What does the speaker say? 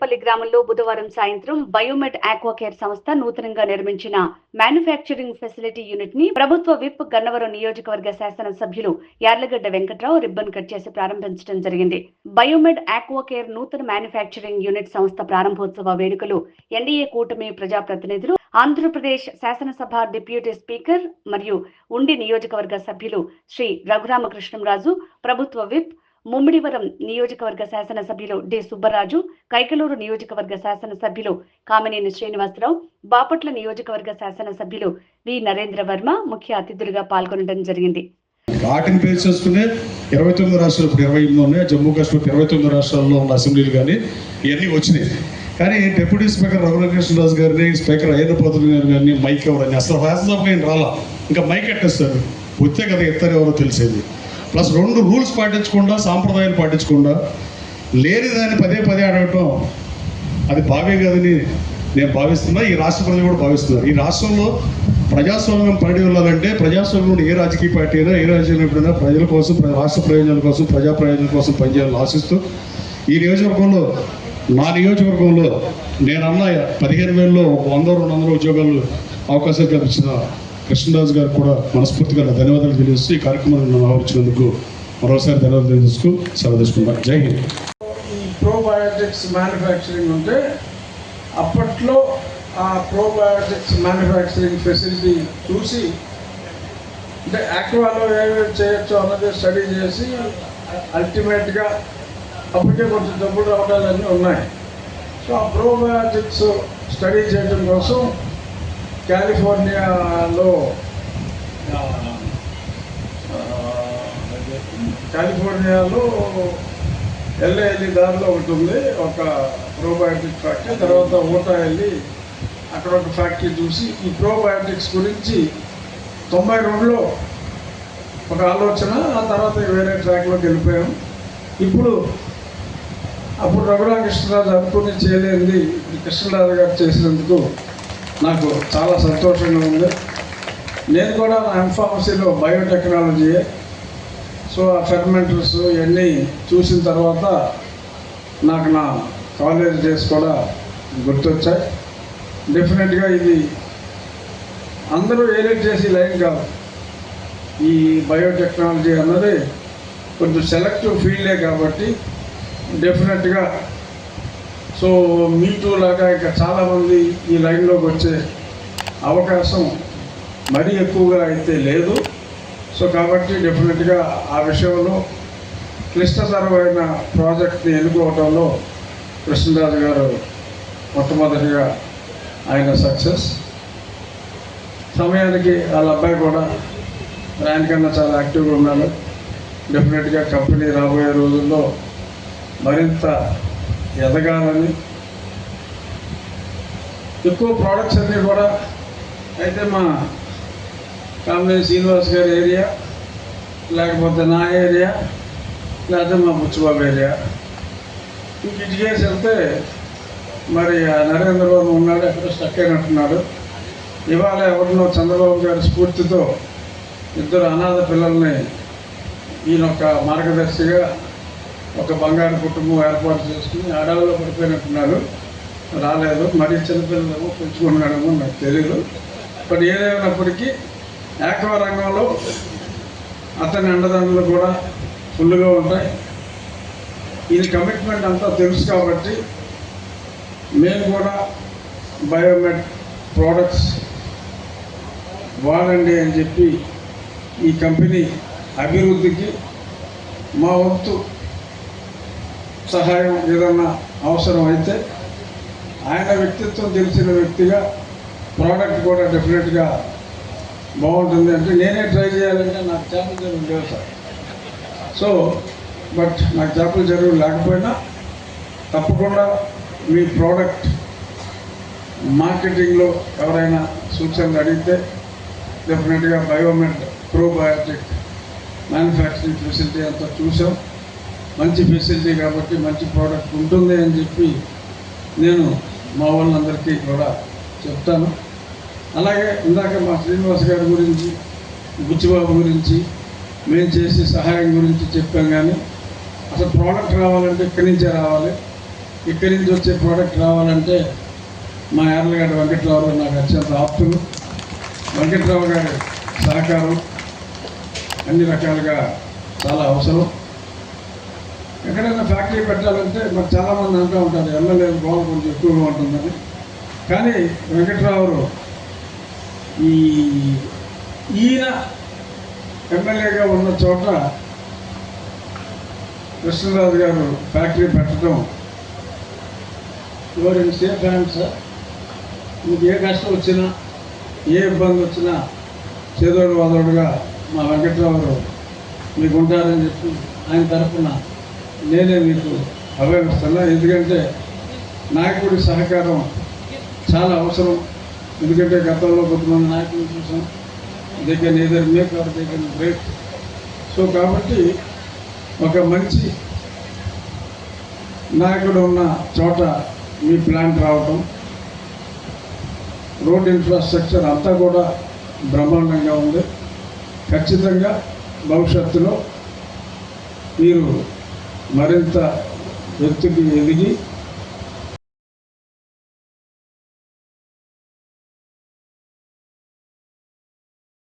తాడేపల్లి గ్రామంలో బుధవారం సాయంత్రం బయోమెడ్ ఆక్వాకేర్ సంస్థ నూతనంగా నిర్మించిన మ్యానుఫ్యాక్చరింగ్ ఫెసిలిటీ యూనిట్ ని ప్రభుత్వ విప్ గన్నవరం నియోజకవర్గ శాసన సభ్యులు యార్లగడ్డ వెంకట్రావు రిబ్బన్ కట్ చేసి ప్రారంభించడం జరిగింది. బయోమెడ్ ఆక్వాకేర్ నూతన మ్యానుఫ్యాక్చరింగ్ యూనిట్ సంస్థ ప్రారంభోత్సవ వేడుకలు ఎన్డీఏ కూటమి ప్రజాప్రతినిధులు, ఆంధ్రప్రదేశ్ శాసనసభ డిప్యూటీ స్పీకర్ మరియు ఉండి నియోజకవర్గ సభ్యులు శ్రీ రఘురామకృష్ణంరాజు, ప్రభుత్వ విప్ ముమ్మిడివరం నియోజకవర్గ శాసనసభ్యులు డి సుబ్బరాజు, కైకలూరు నియోజకవర్గ శాసనసభ్యులు కామినేని శ్రీనివాసరావు, బాపట్ల నియోజకవర్గ శాసనసభ్యులు వి నరేంద్ర వర్మ ముఖ్య అతిథులుగా పాల్గొనడం జరిగింది. వాటిని బేస్ చేసుకునే 29 రాష్ట్రాలు, ఇప్పుడు 28 ఉన్నాయి. జమ్మూ కాశ్మీర్ 29 రాష్ట్రాల్లో ఉన్న అసెంబ్లీలు కానీ ఇవన్నీ వచ్చినాయి. కానీ డిప్యూటీ స్పీకర్ రఘురామకృష్ణరాజు గారిని, స్పీకర్ అయ్యన్నపాత్రుడు గారు కానీ మైక్ ఎవరని అసలు శాసనసభకి నేను రాలా, ఇంకా మైక్ ఎట్టేస్తారు, వచ్చే కదా ఎత్తారు ఎవరో తెలిసేది. ప్లస్ 2 రూల్స్ పాటించకుండా, సాంప్రదాయాలు పాటించకుండా లేని దాన్ని పదే పదే అడగటం అది భావ్యం కాదని నేను భావిస్తున్నా. ఈ రాష్ట్ర ప్రజలు కూడా భావిస్తున్నారు. ఈ రాష్ట్రంలో ప్రజాస్వామ్యం పడి వెళ్ళాలంటే ప్రజాస్వామ్యం ఏ రాజకీయ పార్టీ అయినా, ఏ రాజ్యం ఎప్పుడైనా ప్రజల కోసం, రాష్ట్ర ప్రయోజనాల కోసం, ప్రజా ప్రయోజనాల కోసం పనిచేయాలని ఆశిస్తూ ఈ నియోజకవర్గంలో, నా నియోజకవర్గంలో నేనన్న 15,000లో 100-200 ఉద్యోగాలు అవకాశాలు కల్పించిన కృష్ణరాజు గారు కూడా మనస్ఫూర్తిగా ధన్యవాదాలు తెలియజేస్తూ ఈ కార్యక్రమాన్ని నన్ను ఆహరించినందుకు మరోసారి ధన్యవాదాలు తెలియజేస్తూ సెలవు తీసుకుంటాను. జై హింద్. ఈ ప్రోబయోటిక్స్ మ్యానుఫ్యాక్చరింగ్ ఉంటే అప్పట్లో ఆ ప్రోబయోటిక్స్ మ్యానుఫ్యాక్చరింగ్ ఫెసిలిటీ చూసి, అంటే ఆక్వాలో ఏమేమి చేయొచ్చు అన్నది స్టడీ చేసి అల్టిమేట్గా అప్పటికే కొంచెం డబ్బులు రావడాలన్నీ ఉన్నాయి. సో ఆ ప్రోబయోటిక్స్ స్టడీ చేయడం కోసం కాలిఫోర్నియాలో వెళ్ళి దారిలో ఒకటి ఉంది, ఒక ప్రోబయోటిక్ ఫ్యాక్టరీ. తర్వాత ఊటా వెళ్ళి అక్కడ ఒక ఫ్యాక్టరీ చూసి ఈ ప్రోబయోటిక్స్ గురించి 92లో ఒక ఆలోచన, ఆ తర్వాత వేరే ట్రాక్లోకి వెళ్ళిపోయాం. అప్పుడు రఘురామకృష్ణరాజు అనుకుని చేయలేనిది కృష్ణరాజు గారు చేసినందుకు నాకు చాలా సంతోషంగా ఉంది. నేను కూడా నా ఎంఫార్మసీలో బయోటెక్నాలజీయే. సో ఆ ఫెర్మెంటర్స్ ఇవన్నీ చూసిన తర్వాత నాకు నా కాలేజ్ డేస్ కూడా గుర్తొచ్చాయి. డెఫినెట్గా ఇది అందరూ ఏలేట్ చేసి లైన్ కాదు. ఈ బయోటెక్నాలజీ అన్నది కొంచెం సెలెక్టివ్ ఫీల్డే కాబట్టి డెఫినెట్గా సో మీ టూ లాగా ఇంకా చాలామంది ఈ లైన్లోకి వచ్చే అవకాశం మరీ ఎక్కువగా అయితే లేదు. సో కాబట్టి డెఫినెట్గా ఆ విషయంలో క్లిష్టతరమైన ప్రాజెక్ట్ని ఎన్నుకోవడంలో కృష్ణరాజు గారు మొట్టమొదటిగా ఆయన సక్సెస్. సమయానికి వాళ్ళ అబ్బాయి కూడా ఆయనకన్నా చాలా యాక్టివ్గా ఉన్నాడు. డెఫినెట్గా కంపెనీ రాబోయే రోజుల్లో మరింత ఎదగాలని, ఎక్కువ ప్రోడక్ట్స్ అన్నీ కూడా అయితే మా కామినేని శ్రీనివాస్ గారి ఏరియా, లేకపోతే నా ఏరియా, లేకపోతే మా బుచ్చిబాబు ఏరియా, ఇంక ఇటుకేసి వెళ్తే మరి నరేంద్ర బాబు ఉన్నాడు, ఎక్కడ స్టక్ అయినట్టున్నాడు. ఇవాళ ఎవరినో చంద్రబాబు గారి స్ఫూర్తితో 2 అనాథ పిల్లల్ని ఈయనొక మార్గదర్శిగా ఒక బంగారు కుటుంబం ఏర్పాటు చేసుకుని అడవిలో పడిపోయినట్టున్నాడు, రాలేదు. మరీ చిన్నపిల్లలేమో పెంచుకున్నాడేమో నాకు తెలియదు. బట్ ఏదైనప్పటికీ ఆక్వా రంగంలో అతని అండదండలు కూడా ఫుల్గా ఉంటాయి. ఈయన కమిట్మెంట్ అంతా తెలుసు కాబట్టి మేము కూడా బయోమెడ్ ప్రోడక్ట్స్ వాడండి అని చెప్పి ఈ కంపెనీ అభివృద్ధికి మా వంతు సహాయం ఏదన్నా అవసరం అయితే, ఆయన వ్యక్తిత్వం తెలిసిన వ్యక్తిగా ప్రోడక్ట్ కూడా డెఫినెట్గా బాగుంటుంది. అంటే నేనే ట్రై చేయాలంటే నాకు చేపల చెరువు లేవు సార్. సో బట్ నాకు చేపల చెరువు లేకపోయినా తప్పకుండా మీ ప్రోడక్ట్ మార్కెటింగ్లో ఎవరైనా సూచనలు అడిగితే డెఫినెట్గా బయోమెడ్ ప్రోబయోటిక్ మ్యానుఫ్యాక్చరింగ్ ఫెసిలిటీ అంతా చూసాం. మంచి ఫెసిలిటీ కాబట్టి మంచి ప్రోడక్ట్ ఉంటుంది అని చెప్పి నేను మా వాళ్ళందరికీ కూడా చెప్తాను. అలాగే ఇందాక మా శ్రీనివాస్ గారి గురించి, బుచ్చిబాబు గురించి, మేము చేసే సహాయం గురించి చెప్పాం. కానీ అసలు ప్రోడక్ట్ రావాలంటే ఇక్కడి నుంచే రావాలి. ఇక్కడి నుంచి వచ్చే ప్రోడక్ట్ రావాలంటే మా యార్లగడ్డ వెంకట్రావు నాకు అత్యంత ఆప్తులు. వెంకట్రావు గారి సహకారం అన్ని రకాలుగా చాలా అవసరం. ఎక్కడైనా ఫ్యాక్టరీ పెట్టాలంటే మరి చాలామంది అంటూ ఉంటారు ఎమ్మెల్యే గోడ కొంచెం ఎక్కువగా ఉంటుందని. కానీ వెంకట్రావు ఈయన ఎమ్మెల్యేగా ఉన్న చోట కృష్ణరాజు గారు ఫ్యాక్టరీ పెట్టడం your in safe hands sir. మీకు ఏ కష్టం వచ్చినా ఏ ఇబ్బంది వచ్చినా చేదోడు వాదోడుగా మా వెంకట్రావు మీకు ఉంటారని చెప్పి ఆయన తరఫున నేనే మీకు అభయమిస్తున్నా. ఎందుకంటే నాయకుడి సహకారం చాలా అవసరం. ఎందుకంటే గతంలో కొంతమంది నాయకులు చూసాం, దగ్గర ఏదైనా మేక్ అవర్ దగ్గర బ్రేక్. సో కాబట్టి ఒక మంచి నాయకుడు ఉన్న చోట మీ ప్లాంట్ రావటం, రోడ్ ఇన్ఫ్రాస్ట్రక్చర్ అంతా కూడా బ్రహ్మాండంగా ఉంది. ఖచ్చితంగా భవిష్యత్తులో మీరు మరింత ఎత్తుకి ఎదిగి